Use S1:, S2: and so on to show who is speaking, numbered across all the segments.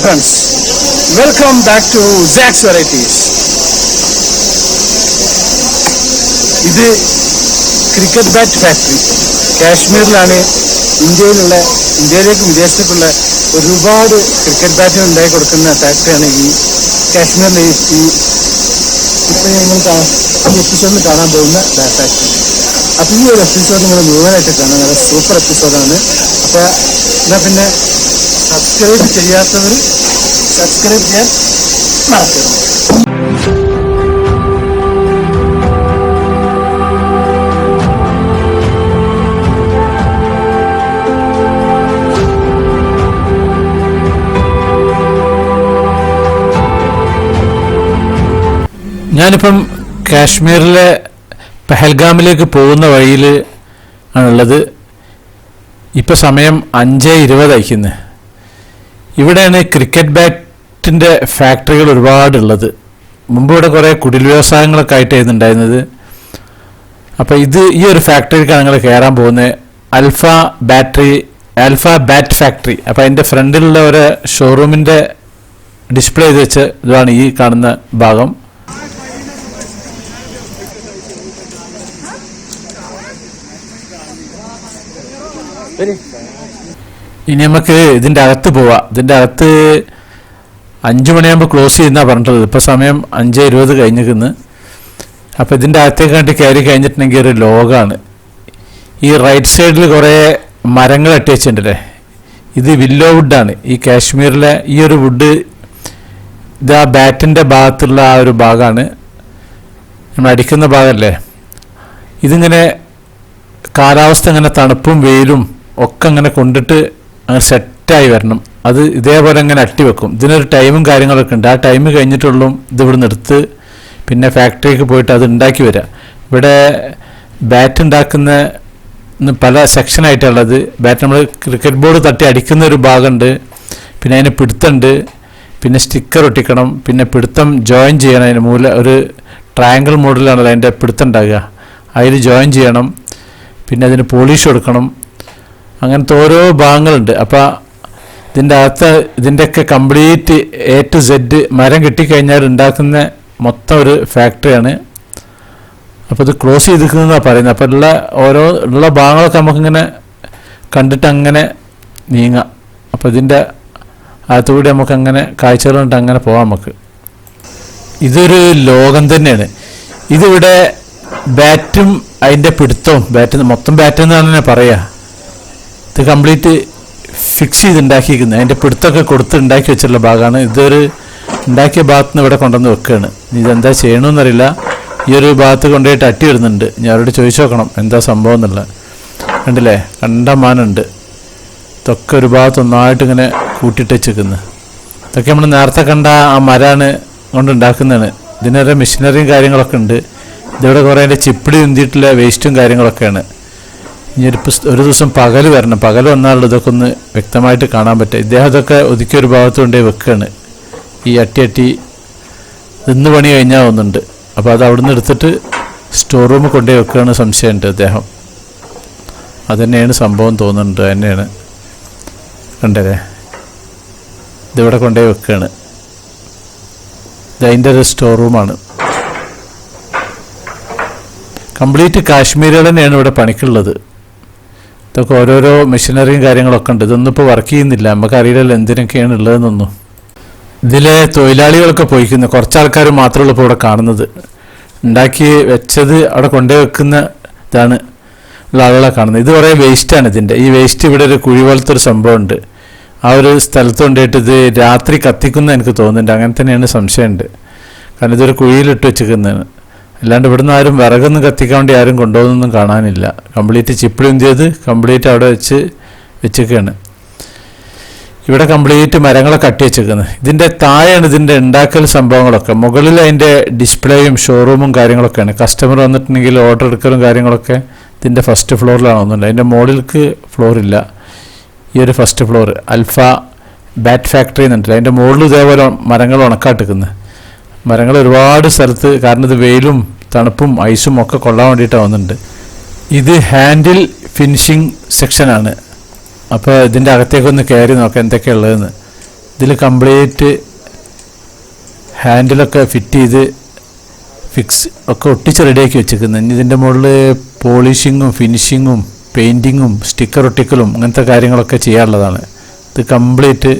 S1: friends, welcome back to Zac's Varieties. ഇത് cricket bat factory കാശ്മീരിലാണ്. ഇന്ത്യയിലേക്കും വിദേശത്തേക്കുള്ള ഒരുപാട് cricket ബാറ്റുകൾ ഉണ്ടാക്കി കൊടുക്കുന്ന ഫാക്ടറിയാണ് ഈ കാശ്മീരിലെ ഇപ്പം ഞങ്ങൾ ഈ എപ്പിസോഡിൽ കാണാൻ പോകുന്ന ബാറ്റ് ഫാക്ടറി. അപ്പോൾ ഈ ഒരു എപ്പിസോഡ് നിങ്ങൾ മുഴുവനായിട്ട് കാണാൻ നല്ല സൂപ്പർ എപ്പിസോഡാണ്. അപ്പോൾ എന്നാൽ പിന്നെ സബ്സ്ക്രൈബ് ചെയ്യാത്തവർ സബ്സ്ക്രൈബ് ചെയ്യാൻ മറക്കരുത്.
S2: ഞാനിപ്പം കാശ്മീരിലെ പെഹൽഗാമിലേക്ക് പോകുന്ന വഴിയിൽ ആണുള്ളത്. ഇപ്പോൾ സമയം 5:20 ആയിരിക്കുന്നത്. ഇവിടെയാണ് ക്രിക്കറ്റ് ബാറ്റിൻ്റെ ഫാക്ടറികൾ ഒരുപാടുള്ളത്. മുമ്പ് ഇവിടെ കുറേ കുടിൽ വ്യവസായങ്ങളൊക്കെ ആയിട്ടായിരുന്നു ഉണ്ടായിരുന്നത്. അപ്പോൾ ഈ ഒരു ഫാക്ടറിക്കാണ് ഞങ്ങൾ കയറാൻ പോകുന്നത്. Alpha bat factory. അപ്പോൾ അതിൻ്റെ ഫ്രണ്ടിലുള്ള ഒരു ഷോറൂമിൻ്റെ ഡിസ്പ്ലേ ചെയ്ത് വെച്ച് ഇതാണ് ഈ കാണുന്ന ഭാഗം. ഇനി നമുക്ക് ഇതിൻ്റെ അകത്ത് പോവാം. ഇതിൻ്റെ അകത്ത് 5 മണിയാകുമ്പോൾ ക്ലോസ് ചെയ്യുന്നതാണ് പറഞ്ഞിട്ടുള്ളത്. ഇപ്പോൾ സമയം 5:20 കഴിഞ്ഞിരിക്കുന്നു. അപ്പോൾ ഇതിൻ്റെ അകത്തേക്ക് കണ്ടി കയറി കഴിഞ്ഞിട്ടുണ്ടെങ്കിൽ ഒരു ലോകമാണ്. ഈ റൈറ്റ് സൈഡിൽ കുറേ മരങ്ങൾ അട്ടി വെച്ചിട്ടുണ്ടല്ലേ, ഇത് വില്ലോ വുഡാണ്. ഈ കാശ്മീരിലെ ഈ ഒരു വുഡ് ഇത് ആ ബാറ്റിൻ്റെ ഭാഗത്തുള്ള ആ ഒരു ഭാഗമാണ്, നമ്മൾ അടിക്കുന്ന ഭാഗമല്ലേ. ഇതിങ്ങനെ കാലാവസ്ഥ ഇങ്ങനെ തണുപ്പും വെയിലും ഒക്കെ അങ്ങനെ കൊണ്ടിട്ട് അങ്ങനെ സെറ്റായി വരണം. അത് ഇതേപോലെ അങ്ങനെ അട്ടി വെക്കും. ഇതിനൊരു ടൈമും കാര്യങ്ങളൊക്കെ ഉണ്ട്. ആ ടൈം കഴിഞ്ഞിട്ടുള്ളൂ ഇതിവിടെ നിർത്ത് പിന്നെ ഫാക്ടറിക്ക് പോയിട്ട് അത് ഉണ്ടാക്കി വരിക. ഇവിടെ ബാറ്റ് ഉണ്ടാക്കുന്ന പല സെക്ഷനായിട്ടുള്ളത്. ബാറ്റ് നമ്മൾ ക്രിക്കറ്റ് ബോർഡ് തട്ടി അടിക്കുന്ന ഒരു ഭാഗമുണ്ട്, പിന്നെ അതിന് പിടുത്തമുണ്ട്, പിന്നെ സ്റ്റിക്കർ ഒട്ടിക്കണം, പിന്നെ പിടുത്തം ജോയിൻ ചെയ്യണം. അതിന് ഒരു ട്രയാങ്കിൾ മോഡലാണല്ലോ അതിൻ്റെ പിടുത്തം ഉണ്ടാകുക, അതിൽ ജോയിൻ ചെയ്യണം, പിന്നെ അതിന് പോളിഷ് കൊടുക്കണം. അങ്ങനത്തെ ഓരോ ഭാഗങ്ങളുണ്ട്. അപ്പോൾ ഇതിൻ്റെയൊക്കെ കംപ്ലീറ്റ് A to Z മരം കിട്ടിക്കഴിഞ്ഞാൽ ഉണ്ടാക്കുന്ന മൊത്തം ഒരു ഫാക്ടറിയാണ്. അപ്പോൾ ഇത് ക്ലോസ് ചെയ്തിരിക്കുന്നതാണ് പറയുന്നത്. അപ്പോൾ ഉള്ള ഭാഗങ്ങളൊക്കെ നമുക്കിങ്ങനെ കണ്ടിട്ട് അങ്ങനെ നീങ്ങാം. അപ്പോൾ ഇതിൻ്റെ അകത്തുകൂടി നമുക്കങ്ങനെ കാഴ്ചകൾ കണ്ടിട്ട് അങ്ങനെ പോകാം. നമുക്ക് ഇതൊരു ലോകം തന്നെയാണ്. ഇതിവിടെ ബാറ്റും അതിൻ്റെ പിടുത്തവും മൊത്തം ബാറ്റ് എന്നാണ് തന്നെ പറയുക. ഇത് കംപ്ലീറ്റ് ഫിക്സ് ചെയ്ത് ഉണ്ടാക്കിയിരിക്കുന്നത്, അതിൻ്റെ പിടുത്തമൊക്കെ കൊടുത്ത് ഉണ്ടാക്കി വെച്ചിട്ടുള്ള ഭാഗമാണ്. ഇതൊരു ഉണ്ടാക്കിയ ഭാഗത്ത് നിന്ന് ഇവിടെ കൊണ്ടുവന്ന് വെക്കുകയാണ്. ഇതെന്താ ചെയ്യണമെന്നറിയില്ല. ഈ ഒരു ഭാഗത്ത് കൊണ്ടുപോയിട്ട് അട്ടി ഇടുന്നുണ്ട്. ഞാൻ അവരോട് ചോദിച്ചു നോക്കണം എന്താ സംഭവം എന്നുള്ളത്. കണ്ടില്ലേ, കണ്ടമാനുണ്ട്. ഇതൊക്കെ ഒരു ഭാഗത്ത് ഒന്നായിട്ട് ഇങ്ങനെ കൂട്ടിയിട്ട് വെച്ചിരിക്കുന്നത്. ഇതൊക്കെ നമ്മൾ നേരത്തെ കണ്ട ആ മരമാണ് കൊണ്ടുണ്ടാക്കുന്നതാണ്. ഇതിനൊരു മെഷീനറിയും കാര്യങ്ങളൊക്കെ ഉണ്ട്. ഇതിവിടെ കുറേ അതിൻ്റെ ചിപ്പിടി ഉന്തിയിട്ടുള്ള വേസ്റ്റും കാര്യങ്ങളൊക്കെയാണ്. ഇനി ഒരു ദിവസം പകൽ വരണം. പകൽ വന്നാലുള്ള ഇതൊക്കെ ഒന്ന് വ്യക്തമായിട്ട് കാണാൻ പറ്റുക. ഇദ്ദേഹം ഇതൊക്കെ ഒതുക്കി ഒരു ഭാഗത്ത് കൊണ്ടുപോയി വെക്കുകയാണ്. ഈ അട്ടി ഇന്ന് പണി കഴിഞ്ഞാൽ ഒന്നുണ്ട്. അപ്പോൾ അത് അവിടെ നിന്ന് എടുത്തിട്ട് സ്റ്റോർ റൂമിൽ കൊണ്ടുപോയി വെക്കുകയാണ്. സംശയമുണ്ട് അദ്ദേഹം. അതുതന്നെയാണ് സംഭവം തോന്നുന്നുണ്ട്. തന്നെയാണ് കണ്ടല്ലേ, ഇതിവിടെ കൊണ്ടുപോയി വെക്കുകയാണ്. ഇതിൻ്റെ ഒരു സ്റ്റോർ റൂമാണ്. കംപ്ലീറ്റ് കാശ്മീരികൾ തന്നെയാണ് ഇവിടെ പണിക്കുള്ളത്. ഇതൊക്കെ ഓരോരോ മെഷീനറിയും കാര്യങ്ങളൊക്കെ ഉണ്ട്. ഇതൊന്നും ഇപ്പോൾ വർക്ക് ചെയ്യുന്നില്ല. നമുക്കറിയില്ലല്ലോ എന്തിനൊക്കെയാണ് ഉള്ളതെന്നൊന്നും. ഇതിലെ തൊഴിലാളികളൊക്കെ പോയിക്കുന്നു. കുറച്ച് ആൾക്കാർ മാത്രമേ ഉള്ളൂ ഇപ്പോൾ ഇവിടെ കാണുന്നത്. ഉണ്ടാക്കി വെച്ചത് അവിടെ കൊണ്ടുപോയി വെക്കുന്ന ഇതാണ് ഉള്ള ആളുകളെ കാണുന്നത്. ഇത് കുറേ വേസ്റ്റാണ്. ഈ വേസ്റ്റ് ഇവിടെ ഒരു കുഴി പോലത്തെ ഒരു സംഭവമുണ്ട്. ആ ഒരു സ്ഥലത്ത് കൊണ്ടുപോയിട്ട് ഇത് രാത്രി കത്തിക്കുന്ന എനിക്ക് തോന്നുന്നുണ്ട്. അങ്ങനെ തന്നെയാണ് സംശയമുണ്ട്. കാരണം ഇതൊരു കുഴിയിലിട്ട് വെച്ചിരിക്കുന്നതാണ്. അല്ലാണ്ട് ഇവിടുന്ന് ആരും വിറകൊന്നും കത്തിക്കാൻ വേണ്ടി ആരും കൊണ്ടുപോകുന്നൊന്നും കാണാനില്ല. കംപ്ലീറ്റ് ചിപ്പിളി ഉന്തിയത് കംപ്ലീറ്റ് അവിടെ വെച്ചിരിക്കുകയാണ്. ഇവിടെ കംപ്ലീറ്റ് മരങ്ങളൊക്കെ കട്ടി വെച്ചിരിക്കുന്നത്. ഇതിൻ്റെ താഴെയാണ് ഇതിൻ്റെ ഉണ്ടാക്കൽ സംഭവങ്ങളൊക്കെ. മുകളിൽ അതിൻ്റെ ഡിസ്പ്ലേയും ഷോറൂമും കാര്യങ്ങളൊക്കെയാണ്. കസ്റ്റമർ വന്നിട്ടുണ്ടെങ്കിൽ ഓർഡർ എടുക്കലും കാര്യങ്ങളൊക്കെ ഇതിൻ്റെ ഫസ്റ്റ് ഫ്ലോറിലാണ് ഒന്നുമില്ല. അതിൻ്റെ മുകളിലേക്ക് ഫ്ലോറില്ല. ഈ ഒരു first floor alpha bat factory എന്നുണ്ടല്ലോ. അതിൻ്റെ മുകളിൽ ഇതേപോലെ മരങ്ങൾ ഉണക്കാട്ടിക്കുന്നത്. മരങ്ങൾ ഒരുപാട് സ്ഥലത്ത്, കാരണം ഇത് വെയിലും തണുപ്പും ഐസും ഒക്കെ കൊള്ളാൻ വേണ്ടിയിട്ടാണ് വന്നിട്ടുണ്ട്. ഇത് ഹാൻഡിൽ ഫിനിഷിംഗ് സെക്ഷനാണ്. അപ്പോൾ ഇതിൻ്റെ അകത്തേക്കൊന്ന് കയറി നോക്കാം എന്തൊക്കെയുള്ളതെന്ന്. ഇതിൽ കംപ്ലീറ്റ് ഹാൻഡിലൊക്കെ ഫിറ്റ് ചെയ്ത് ഫിക്സ് ഒക്കെ ഒട്ടിച്ച് റെഡിയാക്കി വെച്ചിരിക്കുന്നത്. ഇനി ഇതിൻ്റെ മുകളിൽ പോളിഷിങ്ങും ഫിനിഷിങ്ങും പെയിൻറ്റിങ്ങും സ്റ്റിക്കർ ഒട്ടിക്കലും അങ്ങനത്തെ കാര്യങ്ങളൊക്കെ ചെയ്യാനുള്ളതാണ്. ഇത് കംപ്ലീറ്റ്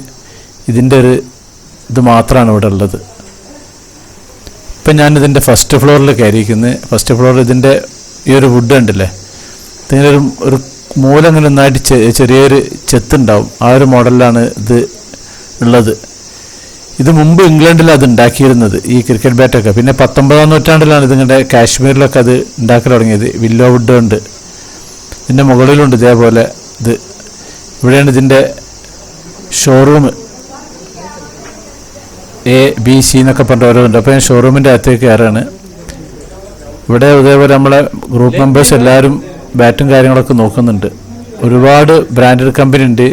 S2: ഇതിൻ്റെ ഒരു ഇത് മാത്രമാണ് ഇവിടെ ഉള്ളത്. ഇപ്പം ഞാനിതിൻ്റെ ഫസ്റ്റ് ഫ്ലോറിൽ കയറിയിരിക്കുന്നത്. ഫസ്റ്റ് ഫ്ലോറിൽ ഇതിൻ്റെ ഈ ഒരു വുഡ് ഉണ്ടല്ലേ, ഇതിങ്ങനെ ഒരു മൂല അങ്ങനെ നന്നായിട്ട് ചെറിയൊരു ചെത്തുണ്ടാവും. ആ ഒരു മോഡലിലാണ് ഇത് ഉള്ളത്. ഇത് മുമ്പ് ഇംഗ്ലണ്ടിൽ അത് ഉണ്ടാക്കിയിരുന്നത്, ഈ ക്രിക്കറ്റ് ബാറ്റൊക്കെ. പിന്നെ 19-ാം നൂറ്റാണ്ടിലാണ് ഇതിങ്ങനെ കാശ്മീരിലൊക്കെ അത് ഉണ്ടാക്കി തുടങ്ങിയത്. വില്ലോ വുഡ് ഉണ്ട്, ഇതിൻ്റെ മുകളിലുണ്ട് ഇതേപോലെ. ഇത് ഇവിടെയാണ് ഇതിൻ്റെ ഷോറൂം. ABC എന്നൊക്കെ പറഞ്ഞ ഓരോന്നുണ്ട്. അപ്പോൾ ഞാൻ ഷോറൂമിൻ്റെ അകത്തേക്ക് കയറാണ്. ഇവിടെ ഇതേപോലെ നമ്മളെ ഗ്രൂപ്പ് മെമ്പേഴ്സ് എല്ലാവരും ബാറ്റും കാര്യങ്ങളൊക്കെ നോക്കുന്നുണ്ട്. ഒരുപാട് ബ്രാൻഡഡ് കമ്പനി ഉണ്ട്.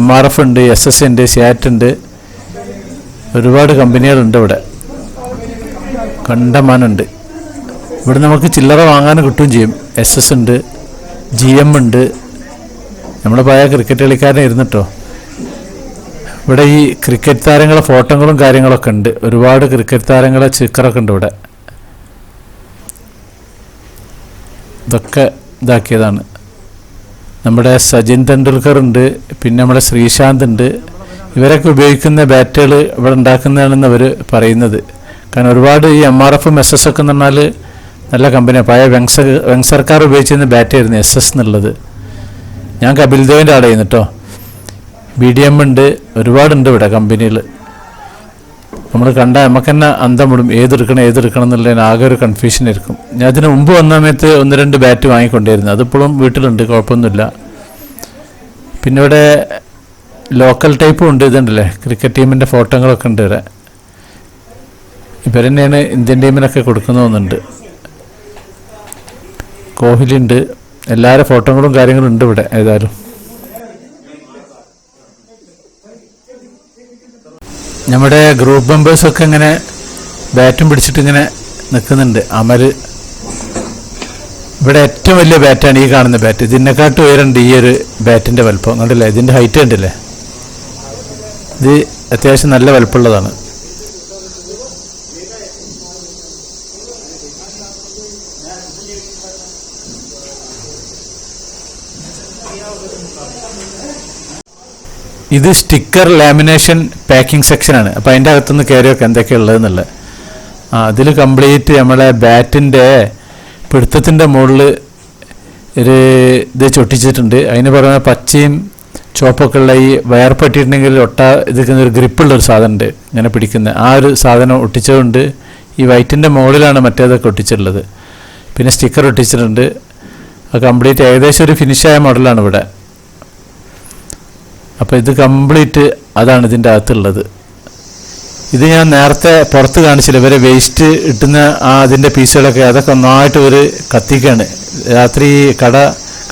S2: MRF ഉണ്ട്, SS ഉണ്ട്, SAT ഉണ്ട്, ഒരുപാട് കമ്പനികളുണ്ട് ഇവിടെ, കണ്ടമാനുണ്ട്. ഇവിടെ നമുക്ക് ചില്ലറ വാങ്ങാനും കിട്ടുകയും ചെയ്യും. SS ഉണ്ട്, GM ഉണ്ട്. നമ്മുടെ പഴയ ക്രിക്കറ്റ് കളിക്കാരനെ ഇരുന്നിട്ടോ. ഇവിടെ ഈ ക്രിക്കറ്റ് താരങ്ങളെ ഫോട്ടോകളും കാര്യങ്ങളൊക്കെ ഉണ്ട്. ഒരുപാട് ക്രിക്കറ്റ് താരങ്ങളെ സ്റ്റിക്കറൊക്കെ ഉണ്ട് ഇവിടെ. ഇതൊക്കെ ഇതാക്കിയതാണ്. നമ്മുടെ സച്ചിൻ തെണ്ടുൽക്കർ ഉണ്ട്, പിന്നെ നമ്മുടെ ശ്രീശാന്ത് ഉണ്ട്. ഇവരൊക്കെ ഉപയോഗിക്കുന്ന ബാറ്റുകൾ ഇവിടെ ഉണ്ടാക്കുന്നതാണെന്ന് അവർ പറയുന്നത്. കാരണം ഒരുപാട് ഈ MRFും SS ഒക്കെ എന്ന് പറഞ്ഞാൽ നല്ല കമ്പനിയാണ്. പഴയ വെങ്സർക്കാർ ഉപയോഗിച്ചിരുന്ന ബാറ്റായിരുന്നു SS എന്നുള്ളത്. ഞാൻ കപിൽ ദേവിൻ്റെ ആടെ ചെയ്യുന്നു കേട്ടോ. BDM ഉണ്ട്, ഒരുപാടുണ്ട് ഇവിടെ കമ്പനികൾ. നമ്മൾ കണ്ടാൽ നമുക്ക് തന്നെ അന്തം വിടും, ഏതെടുക്കണം എന്നുള്ളതിന് ആകെ ഒരു കൺഫ്യൂഷൻ ആയിരിക്കും. ഞാൻ അതിന് മുമ്പ് വന്ന സമയത്ത് 1-2 ബാറ്റ് വാങ്ങിക്കൊണ്ടിരുന്നു. അതിപ്പോഴും വീട്ടിലുണ്ട്, കുഴപ്പമൊന്നുമില്ല. പിന്നെ ഇവിടെ ലോക്കൽ ടൈപ്പും ഉണ്ട്. ഇതുണ്ടല്ലേ, ക്രിക്കറ്റ് ടീമിൻ്റെ ഫോട്ടോകളൊക്കെ ഉണ്ട് ഇവിടെ. ഇവർ തന്നെയാണ് ഇന്ത്യൻ ടീമിനൊക്കെ കൊടുക്കുന്നതെന്നുണ്ട്. കോഹ്ലി ഉണ്ട്, എല്ലാവരുടെ ഫോട്ടോകളും കാര്യങ്ങളും ഉണ്ട് ഇവിടെ. ഏതായാലും നമ്മുടെ ഗ്രൂപ്പ് മെമ്പേഴ്സൊക്കെ ഇങ്ങനെ ബാറ്റും പിടിച്ചിട്ട് ഇങ്ങനെ നിൽക്കുന്നുണ്ട്. അമൽ ഇവിടെ ഏറ്റവും വലിയ ബാറ്റാണ് ഈ കാണുന്ന ബാറ്റ്. ഇതിനെക്കാട്ടും ഉയരണ്ട് ഈ ഒരു ബാറ്റിൻ്റെ വലുപ്പം. കണ്ടില്ലേ, ഇതിൻ്റെ ഹൈറ്റ് കണ്ടില്ലേ, ഇത് അത്യാവശ്യം നല്ല വലുപ്പമുള്ളതാണ്. ഇത് സ്റ്റിക്കർ ലാമിനേഷൻ പാക്കിംഗ് സെക്ഷനാണ്. അപ്പോൾ അതിൻ്റെ അകത്തുനിന്ന് കയറിയൊക്കെ എന്തൊക്കെയാണ് ഉള്ളതെന്നുള്ളത്. അതിൽ കംപ്ലീറ്റ് നമ്മളെ ബാറ്റിൻ്റെ പിടുത്തത്തിൻ്റെ മുകളിൽ ഒരു ഇത് ചൊട്ടിച്ചിട്ടുണ്ട്. അതിന് പുറമെ പച്ചയും ചുവപ്പൊക്കെ ഉള്ള ഈ വയർ പറ്റിയിട്ടുണ്ടെങ്കിൽ ഇതൊക്കെ ഒരു ഗ്രിപ്പുള്ളൊരു സാധനം ഉണ്ട്, ഇങ്ങനെ പിടിക്കുന്ന ആ ഒരു സാധനം ഒട്ടിച്ചതുകൊണ്ട് ഈ വൈറ്റിൻ്റെ മുകളിലാണ് മറ്റേതൊക്കെ ഒട്ടിച്ചിട്ടുള്ളത്. പിന്നെ സ്റ്റിക്കർ ഒട്ടിച്ചിട്ടുണ്ട്. അത് കംപ്ലീറ്റ് ഏകദേശം ഒരു ഫിനിഷായ മോഡലാണ് ഇവിടെ. അപ്പോൾ ഇത് കംപ്ലീറ്റ് അതാണ് ഇതിൻ്റെ അകത്തുള്ളത്. ഇത് ഞാൻ നേരത്തെ പുറത്ത് കാണിച്ചില്ല, ഇവരെ വേസ്റ്റ് ഇട്ടുന്ന അതിൻ്റെ പീസുകളൊക്കെ അതൊക്കെ ഒന്നായിട്ട് ഒരു കത്തിക്കാണ്. രാത്രി കട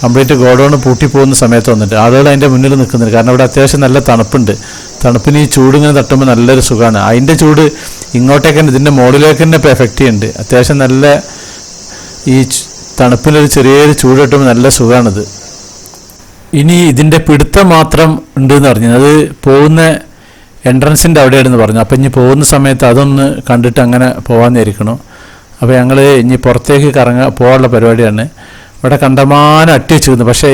S2: കംപ്ലീറ്റ് ഗോഡൗൺ പൂട്ടിപ്പോകുന്ന സമയത്ത് വന്നിട്ട് ആളുകൾ അതിൻ്റെ മുന്നിൽ നിൽക്കുന്നുണ്ട്. കാരണം ഇവിടെ അത്യാവശ്യം നല്ല തണുപ്പുണ്ട്. തണുപ്പിന് ഈ ചൂടിങ്ങനെ തട്ടുമ്പോൾ നല്ലൊരു സുഖമാണ്. അതിൻ്റെ ചൂട് ഇങ്ങോട്ടേക്ക് തന്നെ ഇതിൻ്റെ മുകളിലേക്ക് തന്നെ ഇപ്പോൾ എഫക്റ്റ് ചെയ്യുന്നുണ്ട്. അത്യാവശ്യം നല്ല ഈ തണുപ്പിനൊരു ചെറിയൊരു ചൂട് കിട്ടുമ്പോൾ നല്ല സുഖമാണിത്. ഇനി ഇതിൻ്റെ പിടുത്തം മാത്രം ഉണ്ടെന്ന് പറഞ്ഞു. അത് പോകുന്ന എൻട്രൻസിൻ്റെ അവിടെയാണെന്ന് പറഞ്ഞു. അപ്പോൾ ഇനി പോകുന്ന സമയത്ത് അതൊന്ന് കണ്ടിട്ട് അങ്ങനെ പോകാമെന്നായിരിക്കണം. അപ്പോൾ ഞങ്ങൾ ഇനി പുറത്തേക്ക് പോകാനുള്ള പരിപാടിയാണ്. ഇവിടെ കണ്ടമാനം അട്ടി വെച്ചിരുന്നു. പക്ഷേ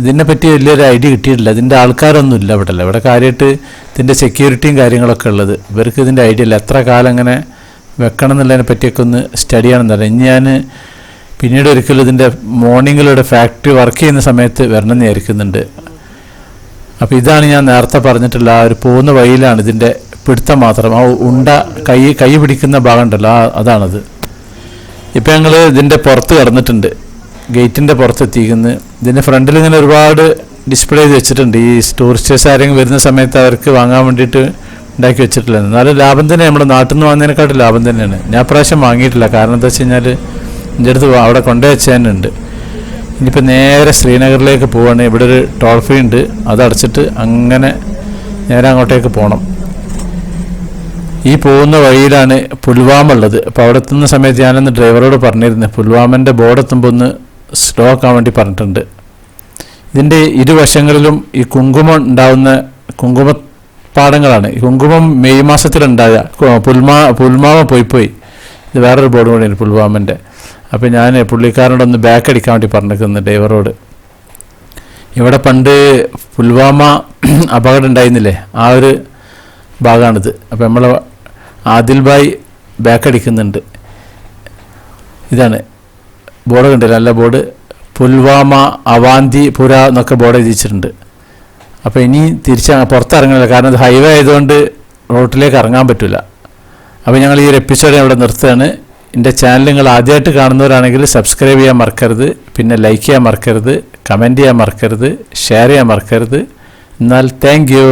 S2: ഇതിനെപ്പറ്റി വലിയൊരു ഐഡിയ കിട്ടിയിട്ടില്ല. ഇതിൻ്റെ ആൾക്കാരൊന്നും ഇല്ല ഇവിടെ. ഇവിടെ കാര്യമായിട്ട് ഇതിൻ്റെ സെക്യൂരിറ്റിയും കാര്യങ്ങളൊക്കെ ഉള്ളത്. ഇവർക്ക് ഇതിൻ്റെ ഐഡിയ ഇല്ല. എത്ര കാലം അങ്ങനെ വെക്കണം എന്നുള്ളതിനെ പറ്റിയൊക്കെ ഒന്ന് സ്റ്റഡി ചെയ്യണമെന്ന് പറയാം. ഇനി ഞാൻ പിന്നീട് ഒരിക്കലും ഇതിൻ്റെ മോർണിംഗിലൂടെ ഫാക്ടറി വർക്ക് ചെയ്യുന്ന സമയത്ത് വരണമെന്ന് വിചാരിക്കുന്നുണ്ട്. അപ്പോൾ ഇതാണ് ഞാൻ നേരത്തെ പറഞ്ഞിട്ടുള്ള ആ ഒരു പോകുന്ന വഴിയിലാണ് ഇതിൻ്റെ പിടുത്തം മാത്രം. ആ കൈ പിടിക്കുന്ന ഭാഗം ഉണ്ടല്ലോ, അതാണത്. ഇപ്പം ഞങ്ങൾ ഇതിൻ്റെ പുറത്ത് കടന്നിട്ടുണ്ട്, ഗേറ്റിൻ്റെ പുറത്തെത്തിക്കുന്നത്. ഇതിൻ്റെ ഫ്രണ്ടിൽ ഇങ്ങനെ ഒരുപാട് ഡിസ്പ്ലേ ചെയ്ത് വെച്ചിട്ടുണ്ട്. ഈ ടൂറിസ്റ്റേഴ്സ് ആരെങ്കിലും വരുന്ന സമയത്ത് അവർക്ക് വാങ്ങാൻ വേണ്ടിയിട്ട് ഉണ്ടാക്കി വെച്ചിട്ടില്ല. എന്നാലും ലാഭം തന്നെ, നമ്മുടെ നാട്ടിൽ നിന്ന് വാങ്ങുന്നതിനെക്കാട്ടും ലാഭം തന്നെയാണ്. ഞാൻ പ്രാവശ്യം വാങ്ങിയിട്ടില്ല. കാരണം എന്താ വെച്ച് കഴിഞ്ഞാൽ എൻ്റെ അടുത്ത് അവിടെ കൊണ്ടുവച്ചാനുണ്ട്. ഇനിയിപ്പോൾ നേരെ ശ്രീനഗറിലേക്ക് പോവുകയാണ്. ഇവിടെ ഒരു ടോൾ ഫ്രീ ഉണ്ട്, അതടച്ചിട്ട് അങ്ങനെ നേരെ അങ്ങോട്ടേക്ക് പോകണം. ഈ പോകുന്ന വഴിയിലാണ് പുൽവാമ ഉള്ളത്. അപ്പോൾ അവിടെ എത്തുന്ന സമയത്ത് ഞാനൊന്ന് ഡ്രൈവറോട് പറഞ്ഞിരുന്നു, പുൽവാമൻ്റെ ബോർഡ് എത്തുമ്പോൾ ഒന്ന് സ്ലോ ആക്കാൻ വേണ്ടി പറഞ്ഞിട്ടുണ്ട്. ഇതിൻ്റെ ഇരുവശങ്ങളിലും ഈ കുങ്കുമം ഉണ്ടാവുന്ന കുങ്കുമ പാടങ്ങളാണ്. കുങ്കുമം മെയ് മാസത്തിലുണ്ടാകുക. പുൽമാവ പോയി ഇത് വേറൊരു ബോർഡ് കൂടിയാണ് പുൽവാമൻ്റെ. അപ്പോൾ ഞാൻ പുള്ളിക്കാരനോടൊന്ന് ബാക്ക് അടിക്കാൻ വേണ്ടി പറഞ്ഞിരിക്കുന്നു ഡ്രൈവറോട്. ഇവിടെ പണ്ട് പുൽവാമ അപകടം ഉണ്ടായിരുന്നില്ലേ, ആ ഒരു ഭാഗമാണിത്. അപ്പോൾ നമ്മൾ ആദിൽ ഭായ് ബാക്ക് അടിക്കുന്നുണ്ട്. ഇതാണ് ബോർഡ് കണ്ടില്ല, നല്ല ബോർഡ്. പുൽവാമ അവാന്തിപുര എന്നൊക്കെ ബോർഡ് എഴുതിച്ചിട്ടുണ്ട്. അപ്പോൾ ഇനി പുറത്തിറങ്ങണില്ല, കാരണം ഇത് ഹൈവേ ആയതുകൊണ്ട് റോട്ടിലേക്ക് ഇറങ്ങാൻ പറ്റില്ല. അപ്പോൾ ഞങ്ങൾ ഈ ഒരു എപ്പിസോഡ് ഇവിടെ നിർത്തുകയാണ്. എൻ്റെ ചാനൽ നിങ്ങൾ ആദ്യമായിട്ട് കാണുന്നവരാണെങ്കിൽ സബ്സ്ക്രൈബ് ചെയ്യാൻ മറക്കരുത്, പിന്നെ ലൈക്ക് ചെയ്യാൻ മറക്കരുത്, കമൻറ്റ് ചെയ്യാൻ മറക്കരുത്, ഷെയർ ചെയ്യാൻ മറക്കരുത്. എന്നാൽ താങ്ക് യു.